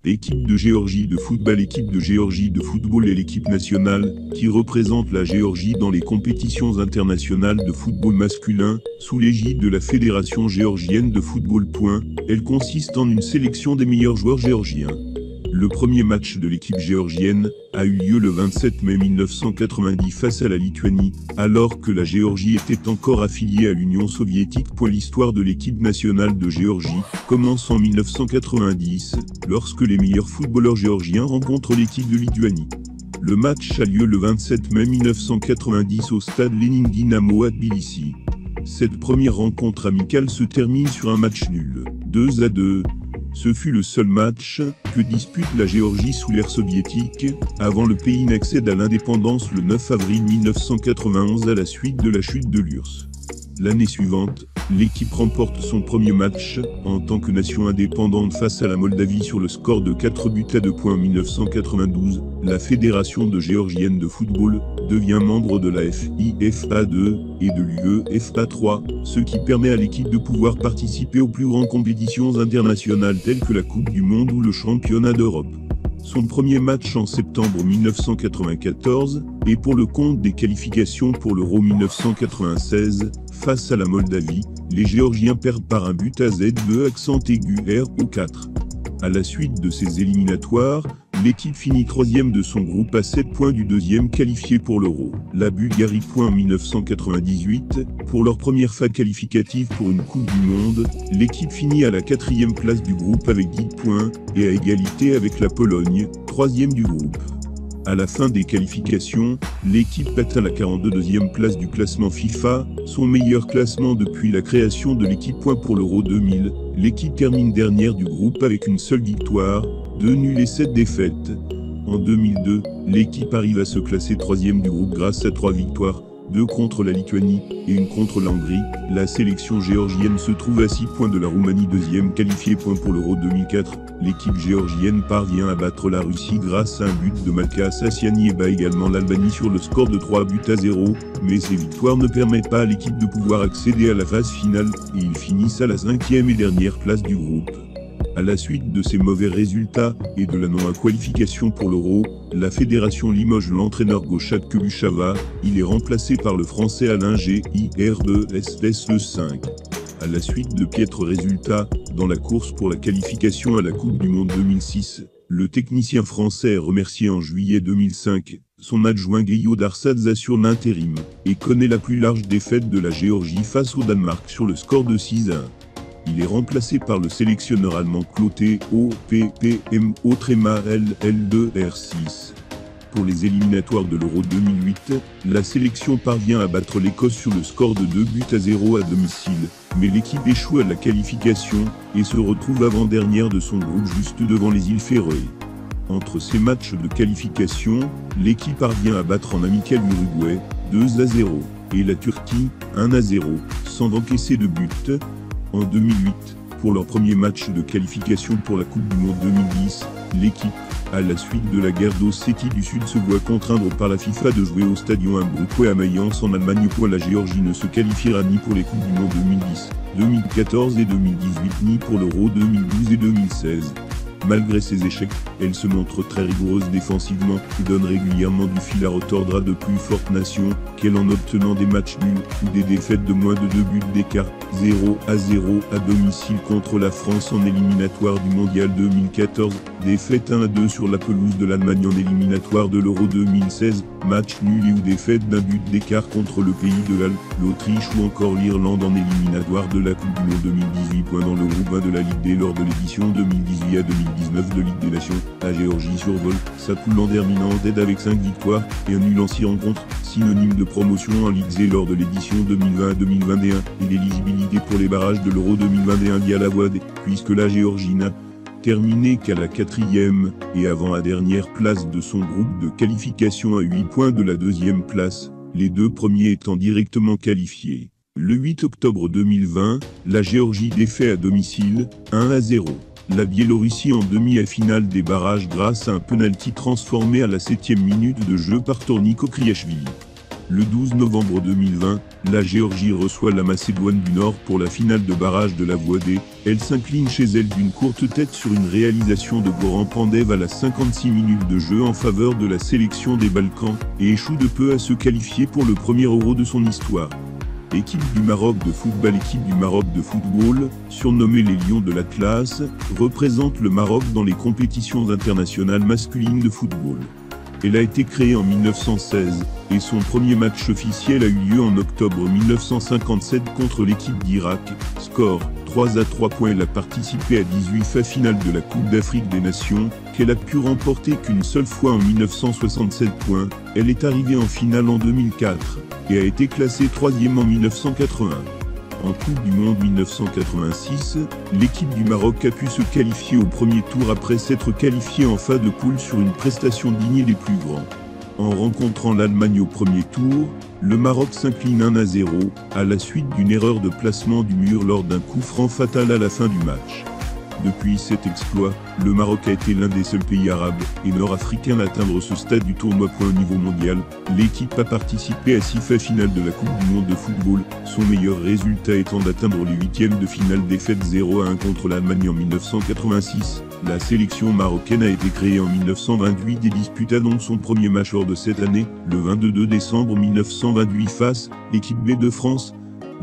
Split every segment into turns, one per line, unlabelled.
Équipe de Géorgie de football. L'équipe de Géorgie de football est l'équipe nationale qui représente la Géorgie dans les compétitions internationales de football masculin, sous l'égide de la Fédération géorgienne de football. Elle consiste en une sélection des meilleurs joueurs géorgiens. Le premier match de l'équipe géorgienne a eu lieu le 27 mai 1990 face à la Lituanie, alors que la Géorgie était encore affiliée à l'Union soviétique. L'histoire de l'équipe nationale de Géorgie commence en 1990, lorsque les meilleurs footballeurs géorgiens rencontrent l'équipe de Lituanie. Le match a lieu le 27 mai 1990 au stade Lénine Dynamo à Tbilissi. Cette première rencontre amicale se termine sur un match nul, 2-2. Ce fut le seul match que dispute la Géorgie sous l'ère soviétique, avant le pays n'accède à l'indépendance le 9 avril 1991 à la suite de la chute de l'URSS. L'année suivante, l'équipe remporte son premier match en tant que nation indépendante face à la Moldavie sur le score de 4-2. En 1992, la Fédération géorgienne de football devient membre de la FIFA 2 et de l'UEFA 3, ce qui permet à l'équipe de pouvoir participer aux plus grandes compétitions internationales telles que la Coupe du Monde ou le Championnat d'Europe. Son premier match en septembre 1994 est pour le compte des qualifications pour l'Euro 1996, face à la Moldavie, les Géorgiens perdent par un but à Z2-RO4. À la suite de ces éliminatoires, l'équipe finit troisième de son groupe à 7 points du deuxième qualifié pour l'Euro. La Bulgarie. En 1998, pour leur première phase qualificative pour une Coupe du Monde, l'équipe finit à la 4e place du groupe avec 10 points, et à égalité avec la Pologne, 3e du groupe. À la fin des qualifications, l'équipe atteint la 42e place du classement FIFA, son meilleur classement depuis la création de l'équipe. Pour l'Euro 2000, l'équipe termine dernière du groupe avec une seule victoire, 2 nuls et 7 défaites. En 2002, l'équipe arrive à se classer 3e du groupe grâce à 3 victoires, 2 contre la Lituanie et 1 contre la Hongrie. La sélection géorgienne se trouve à 6 points de la Roumanie, 2e qualifiée. Pour l'Euro 2004, l'équipe géorgienne parvient à battre la Russie grâce à un but de Malka Sassiani et bat également l'Albanie sur le score de 3-0, mais ces victoires ne permettent pas à l'équipe de pouvoir accéder à la phase finale, et ils finissent à la 5e et dernière place du groupe. À la suite de ces mauvais résultats et de la non-qualification pour l'Euro, la fédération limoge l'entraîneur Goshat Keluchava. Il est remplacé par le français Alain Girdes le 5. À la suite de piètres résultats dans la course pour la qualification à la Coupe du Monde 2006, le technicien français est remercié en juillet 2005. Son adjoint Guillaume Darsadze assure l'intérim et connaît la plus large défaite de la Géorgie face au Danemark sur le score de 6-1. Il est remplacé par le sélectionneur allemand Claude Oppml2R6. Pour les éliminatoires de l'Euro 2008, la sélection parvient à battre l'Écosse sur le score de 2-0 à domicile, mais l'équipe échoue à la qualification et se retrouve avant-dernière de son groupe juste devant les îles Féroé. Entre ces matchs de qualification, l'équipe parvient à battre en amical l'Uruguay, 2-0, et la Turquie, 1-0, sans encaisser de but. En 2008, pour leur premier match de qualification pour la Coupe du Monde 2010, l'équipe, à la suite de la guerre d'Ossétie du Sud, se voit contraindre par la FIFA de jouer au Stadion Inbrücke à Mayence en Allemagne. La Géorgie ne se qualifiera ni pour les Coupes du Monde 2010, 2014 et 2018 ni pour l'Euro 2012 et 2016. Malgré ses échecs, elle se montre très rigoureuse défensivement et donne régulièrement du fil à retordre à de plus fortes nations qu'elle en obtenant des matchs nuls ou des défaites de moins de 2 buts d'écart, 0-0 à domicile contre la France en éliminatoire du Mondial 2014, défaite 1-2 sur la pelouse de l'Allemagne en éliminatoire de l'Euro 2016, match nul et ou défaite d'un but d'écart contre le pays de Galles, l'Autriche ou encore l'Irlande en éliminatoire de la Coupe du Monde 2018. Dans le groupe 1 de la Ligue D lors de l'édition 2018 à 2019 de Ligue des Nations, la Géorgie survole sa poule en terminant en tête avec 5 victoires et un nul en 6 rencontres, synonyme de promotion en Ligue Z lors de l'édition 2020 à 2021 et d'éligibilité pour les barrages de l'Euro 2021 via la voie D, puisque la Géorgie n'a terminé qu'à la 4e et avant la dernière place de son groupe de qualification à 8 points de la 2e place, les 2 premiers étant directement qualifiés. Le 8 octobre 2020, la Géorgie défait à domicile, 1-0. La Biélorussie en demi-finale des barrages grâce à un penalty transformé à la 7e minute de jeu par Torniko Kriashvili. Le 12 novembre 2020, la Géorgie reçoit la Macédoine du Nord pour la finale de barrage de la Voie D. Elle s'incline chez elle d'une courte tête sur une réalisation de Goran Pandev à la 56 minutes de jeu en faveur de la sélection des Balkans, et échoue de peu à se qualifier pour le premier Euro de son histoire. Équipe du Maroc de football. Équipe du Maroc de football, surnommée les Lions de l'Atlas, représente le Maroc dans les compétitions internationales masculines de football. Elle a été créée en 1916, et son premier match officiel a eu lieu en octobre 1957 contre l'équipe d'Irak. Score 3-3. Elle a participé à 18 phases finales de la Coupe d'Afrique des Nations, qu'elle a pu remporter qu'une seule fois en 1967. Elle est arrivée en finale en 2004, et a été classée 3e en 1981. En Coupe du Monde 1986, l'équipe du Maroc a pu se qualifier au premier tour après s'être qualifiée en phase de poule sur une prestation digne des plus grands. En rencontrant l'Allemagne au premier tour, le Maroc s'incline 1-0, à la suite d'une erreur de placement du mur lors d'un coup franc fatal à la fin du match. Depuis cet exploit, le Maroc a été l'un des seuls pays arabes et nord-africains à atteindre ce stade du tournoi. Au niveau mondial, l'équipe a participé à 6 phases finales de la Coupe du Monde de football, son meilleur résultat étant d'atteindre les huitièmes de finale, défaite 0-1 contre l'Allemagne en 1986. La sélection marocaine a été créée en 1928 et disputa donc son premier match lors de cette année, le 22 décembre 1928 face l'équipe B de France.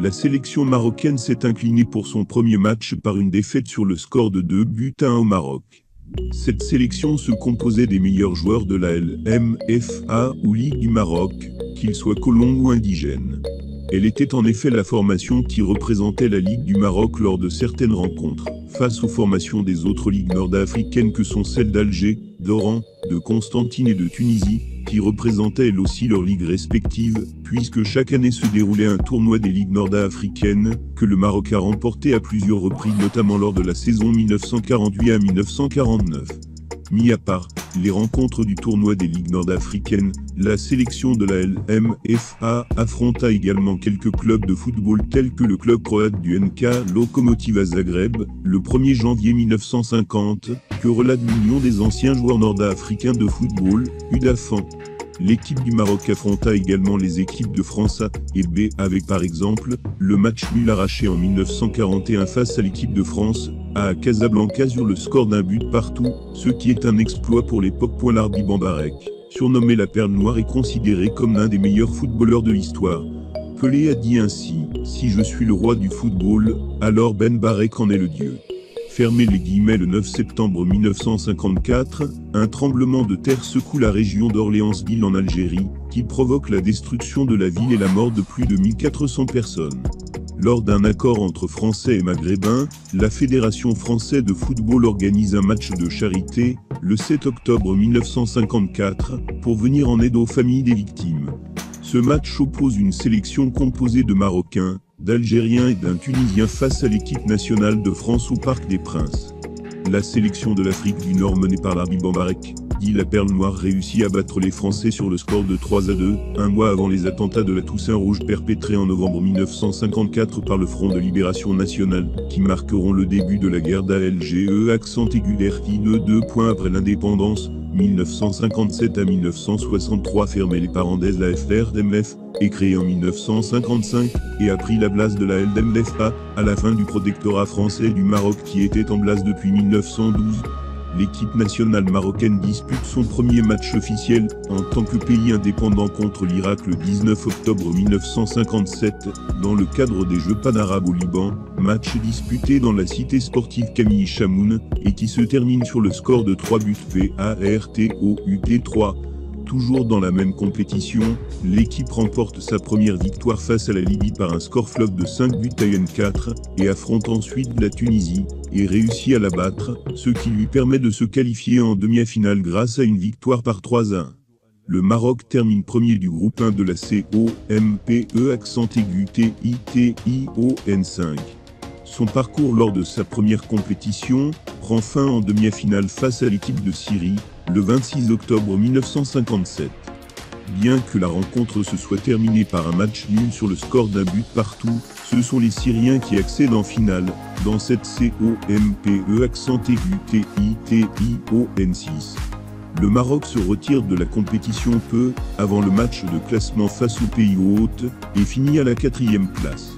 La sélection marocaine s'est inclinée pour son premier match par une défaite sur le score de 2-1 au Maroc. Cette sélection se composait des meilleurs joueurs de la LMFA ou Ligue du Maroc, qu'ils soient colons ou indigènes. Elle était en effet la formation qui représentait la Ligue du Maroc lors de certaines rencontres, face aux formations des autres ligues nord-africaines que sont celles d'Alger, d'Oran, de Constantine et de Tunisie, qui représentaient elles aussi leurs ligues respectives, puisque chaque année se déroulait un tournoi des ligues nord-africaines, que le Maroc a remporté à plusieurs reprises, notamment lors de la saison 1948 à 1949. Mis à part les rencontres du tournoi des ligues nord-africaines, la sélection de la LMFA affronta également quelques clubs de football tels que le club croate du NK Lokomotiva Zagreb, le 1er janvier 1950, que relate l'Union des anciens joueurs nord-africains de football, UDAFAN. L'équipe du Maroc affronta également les équipes de France A et B avec par exemple le match nul arraché en 1941 face à l'équipe de France A à Casablanca sur le score d'un but partout, ce qui est un exploit pour l'époque. Larbi Bambarek, surnommé la Perle Noire, est considéré comme l'un des meilleurs footballeurs de l'histoire. Pelé a dit ainsi: « Si je suis le roi du football, alors Ben Barek en est le dieu ». Fermez les guillemets. Le 9 septembre 1954, un tremblement de terre secoue la région d'Orléansville en Algérie, qui provoque la destruction de la ville et la mort de plus de 1400 personnes. Lors d'un accord entre Français et Maghrébins, la Fédération française de football organise un match de charité, le 7 octobre 1954, pour venir en aide aux familles des victimes. Ce match oppose une sélection composée de Marocains, d'Algériens et d'un Tunisien face à l'équipe nationale de France au Parc des Princes. La sélection de l'Afrique du Nord menée par Larbi Bambarek, dit la Perle Noire, réussit à battre les Français sur le score de 3-2, un mois avant les attentats de la Toussaint Rouge perpétrés en novembre 1954 par le Front de Libération Nationale, qui marqueront le début de la guerre d'Alger. Accent aigu RINE 2. Après l'indépendance, 1957 à 1963, fermez les parenthèses. La FRDMF est créée en 1955 et a pris la place de la LMFA à la fin du protectorat français du Maroc qui était en place depuis 1912. L'équipe nationale marocaine dispute son premier match officiel en tant que pays indépendant contre l'Irak le 19 octobre 1957 dans le cadre des Jeux panarabes au Liban, match disputé dans la cité sportive Camille Chamoun et qui se termine sur le score de 3 buts PARTOUT 3. Toujours dans la même compétition, l'équipe remporte sa première victoire face à la Libye par un score flop de 5 buts à 4 et affronte ensuite la Tunisie et réussit à la battre, ce qui lui permet de se qualifier en demi-finale grâce à une victoire par 3-1. Le Maroc termine premier du groupe 1 de la COMPE accent aigu TITION5. Son parcours lors de sa première compétition prend fin en demi-finale face à l'équipe de Syrie, le 26 octobre 1957. Bien que la rencontre se soit terminée par un match nul sur le score d'un but partout, ce sont les Syriens qui accèdent en finale, dans cette COMPE accent aigu TITION6. Le Maroc se retire de la compétition peu avant le match de classement face aux pays hôtes et finit à la 4e place.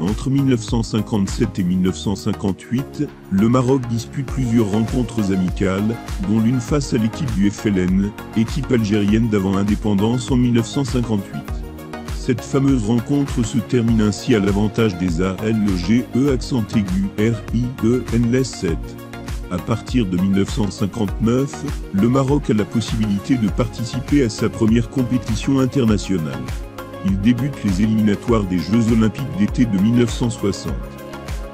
Entre 1957 et 1958, le Maroc dispute plusieurs rencontres amicales, dont l'une face à l'équipe du FLN, équipe algérienne d'avant l'indépendance en 1958. Cette fameuse rencontre se termine ainsi à l'avantage des ALGE accent aigu RIENLS7. À partir de 1959, le Maroc a la possibilité de participer à sa première compétition internationale. Il débute les éliminatoires des Jeux Olympiques d'été de 1960.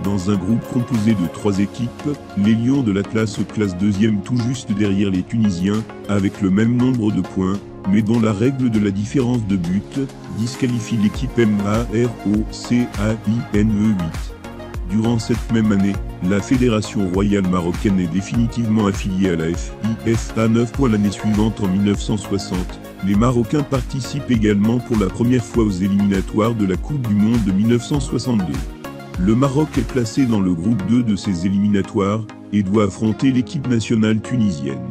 Dans un groupe composé de 3 équipes, les Lions de l'Atlas se classent 2e tout juste derrière les Tunisiens, avec le même nombre de points, mais dont la règle de la différence de but disqualifie l'équipe MAROCAINE 8. Durant cette même année, la Fédération royale marocaine est définitivement affiliée à la FIFA 9. L'année suivante, en 1960, les Marocains participent également pour la première fois aux éliminatoires de la Coupe du Monde de 1962. Le Maroc est placé dans le groupe 2 de ces éliminatoires et doit affronter l'équipe nationale tunisienne.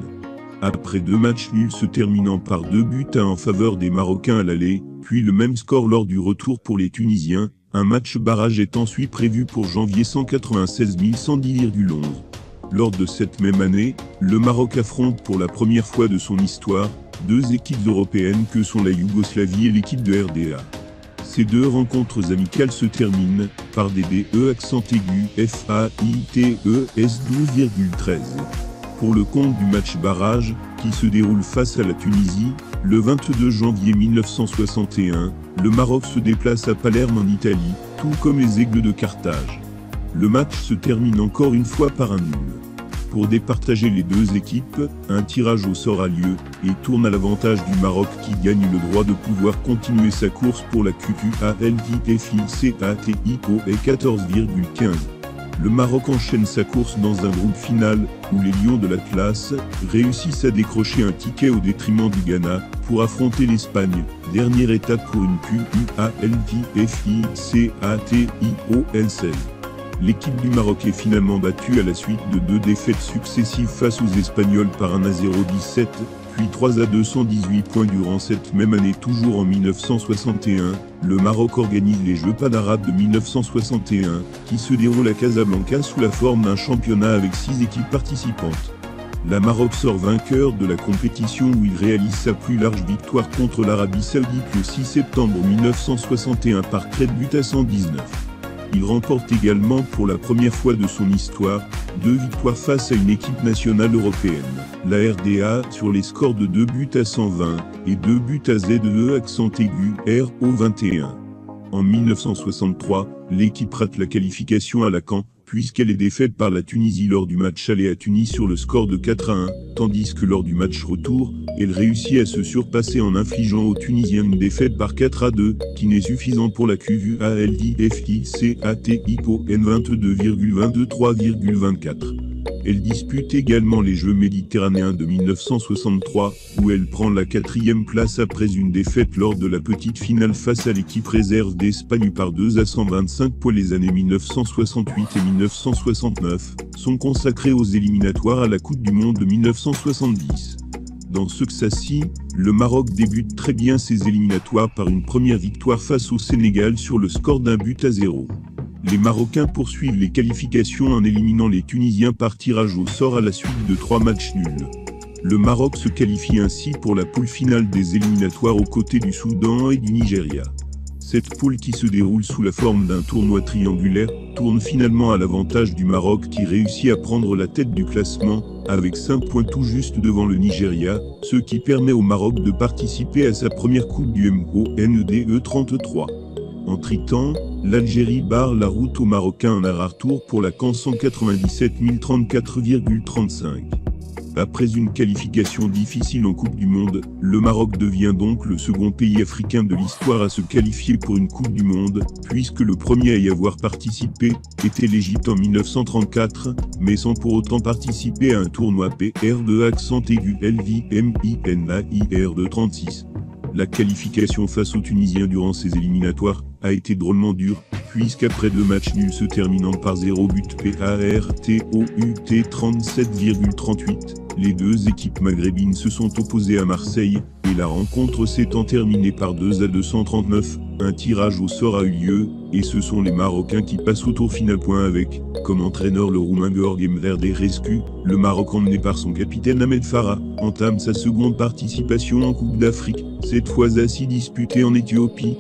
Après 2 matchs nuls se terminant par 2-1 en faveur des Marocains à l'aller, puis le même score lors du retour pour les Tunisiens, un match barrage est ensuite prévu pour janvier 196 110,11. Lors de cette même année, le Maroc affronte pour la première fois de son histoire 2 équipes européennes que sont la Yougoslavie et l'équipe de RDA. Ces 2 rencontres amicales se terminent par des DE accent aigu FAITES 12,13. Pour le compte du match barrage, qui se déroule face à la Tunisie, le 22 janvier 1961, le Maroc se déplace à Palerme en Italie, tout comme les Aigles de Carthage. Le match se termine encore une fois par un nul. Pour départager les 2 équipes, un tirage au sort a lieu et tourne à l'avantage du Maroc qui gagne le droit de pouvoir continuer sa course pour la QQALDFICATIO et 14,15. Le Maroc enchaîne sa course dans un groupe final où les Lions de l'Atlas réussissent à décrocher un ticket au détriment du Ghana pour affronter l'Espagne, dernière étape pour une QQALDFICATIOLCL. L'équipe du Maroc est finalement battue à la suite de 2 défaites successives face aux Espagnols par 1-0-17, puis 3-2 118 points durant cette même année. Toujours en 1961, le Maroc organise les Jeux Panarabes de 1961, qui se déroulent à Casablanca sous la forme d'un championnat avec 6 équipes participantes. La Maroc sort vainqueur de la compétition où il réalise sa plus large victoire contre l'Arabie Saoudite le 6 septembre 1961 par 13-119. Il remporte également pour la première fois de son histoire 2 victoires face à une équipe nationale européenne, la RDA sur les scores de 2-120 et 2-ZE accent aigu RO21. En 1963, l'équipe rate la qualification à la CAN, puisqu'elle est défaite par la Tunisie lors du match aller à Tunis sur le score de 4-1, tandis que lors du match retour, elle réussit à se surpasser en infligeant aux Tunisiens une défaite par 4-2, qui n'est suffisant pour la QUALDFICATIO N22,23,24. Elle dispute également les Jeux méditerranéens de 1963, où elle prend la 4e place après une défaite lors de la petite finale face à l'équipe réserve d'Espagne par 2-125 points. Les années 1968 et 1969 sont consacrées aux éliminatoires à la Coupe du Monde de 1970. Dans ce cas-ci, le Maroc débute très bien ses éliminatoires par une première victoire face au Sénégal sur le score d'1-0. Les Marocains poursuivent les qualifications en éliminant les Tunisiens par tirage au sort à la suite de 3 matchs nuls. Le Maroc se qualifie ainsi pour la poule finale des éliminatoires aux côtés du Soudan et du Nigeria. Cette poule, qui se déroule sous la forme d'un tournoi triangulaire, tourne finalement à l'avantage du Maroc qui réussit à prendre la tête du classement, avec 5 points tout juste devant le Nigeria, ce qui permet au Maroc de participer à sa première coupe du MONDE 33. Entre-temps, l'Algérie barre la route aux Marocains en un rare tour pour la CAN 197 034,35. Après une qualification difficile en Coupe du Monde, le Maroc devient donc le second pays africain de l'histoire à se qualifier pour une Coupe du Monde, puisque le premier à y avoir participé était l'Égypte en 1934, mais sans pour autant participer à un tournoi PR de accent aigu LVMINAIR de 36. La qualification face aux Tunisiens durant ces éliminatoires a été drôlement dure, puisqu'après 2 matchs nuls se terminant par 0 but PARTOUT 37,38, Les deux équipes maghrébines se sont opposées à Marseille, et la rencontre s'étant terminée par 2-239, un tirage au sort a eu lieu, et ce sont les Marocains qui passent au tour final. Avec, comme entraîneur le Roumain Gheorghe Merderdescu, le Maroc emmené par son capitaine Ahmed Farah, entame sa seconde participation en Coupe d'Afrique, cette fois assis disputée en Éthiopie.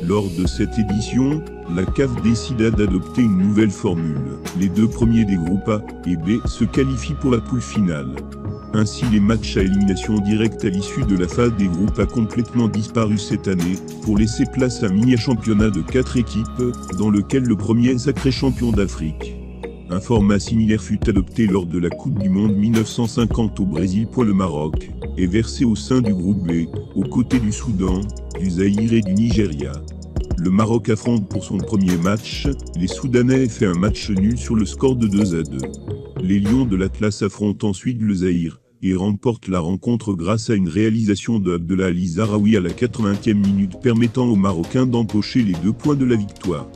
Lors de cette édition, la CAF décida d'adopter une nouvelle formule. Les deux premiers des groupes A et B se qualifient pour la poule finale. Ainsi, les matchs à élimination directe à l'issue de la phase des groupes a complètement disparu cette année, pour laisser place à un mini-championnat de 4 équipes, dans lequel le premier est sacré champion d'Afrique. Un format similaire fut adopté lors de la Coupe du Monde 1950 au Brésil. Le Maroc est versé au sein du groupe B, aux côtés du Soudan, du Zaïre et du Nigeria. Le Maroc affronte pour son premier match les Soudanais et fait un match nul sur le score de 2-2. Les Lions de l'Atlas affrontent ensuite le Zaïre et remportent la rencontre grâce à une réalisation de Abdellah Ali Zahraoui à la 80e minute, permettant aux Marocains d'empocher les 2 points de la victoire.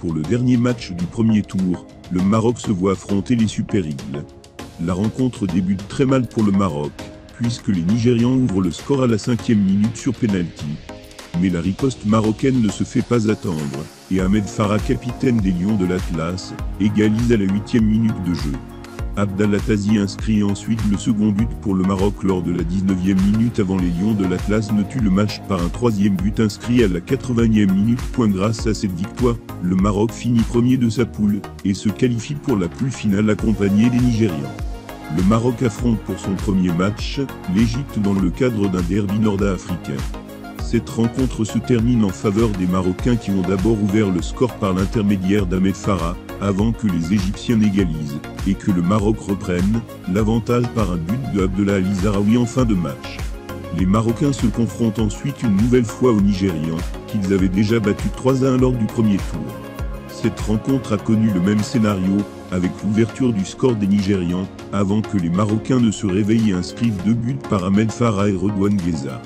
Pour le dernier match du premier tour, le Maroc se voit affronter les Super Eagles. La rencontre débute très mal pour le Maroc, puisque les Nigérians ouvrent le score à la 5e minute sur penalty. Mais la riposte marocaine ne se fait pas attendre, et Ahmed Farah, capitaine des Lions de l'Atlas, égalise à la 8e minute de jeu. Abdallah Tazi inscrit ensuite le second but pour le Maroc lors de la 19e minute avant les Lions de l'Atlas ne tuent le match par un 3e but inscrit à la 80e minute. Grâce à cette victoire, le Maroc finit premier de sa poule, et se qualifie pour la poule finale accompagné des Nigérians. Le Maroc affronte pour son premier match l'Égypte dans le cadre d'un derby nord-africain. Cette rencontre se termine en faveur des Marocains qui ont d'abord ouvert le score par l'intermédiaire d'Ahmed Farah, avant que les Égyptiens n'égalisent, et que le Maroc reprenne l'avantage par un but de Abdellah Ali Zahraoui en fin de match. Les Marocains se confrontent ensuite une nouvelle fois aux Nigérians, qu'ils avaient déjà battus 3-1 lors du premier tour. Cette rencontre a connu le même scénario, avec l'ouverture du score des Nigérians, avant que les Marocains ne se réveillent et inscrivent 2 buts par Ahmed Farah et Redouane Gueza.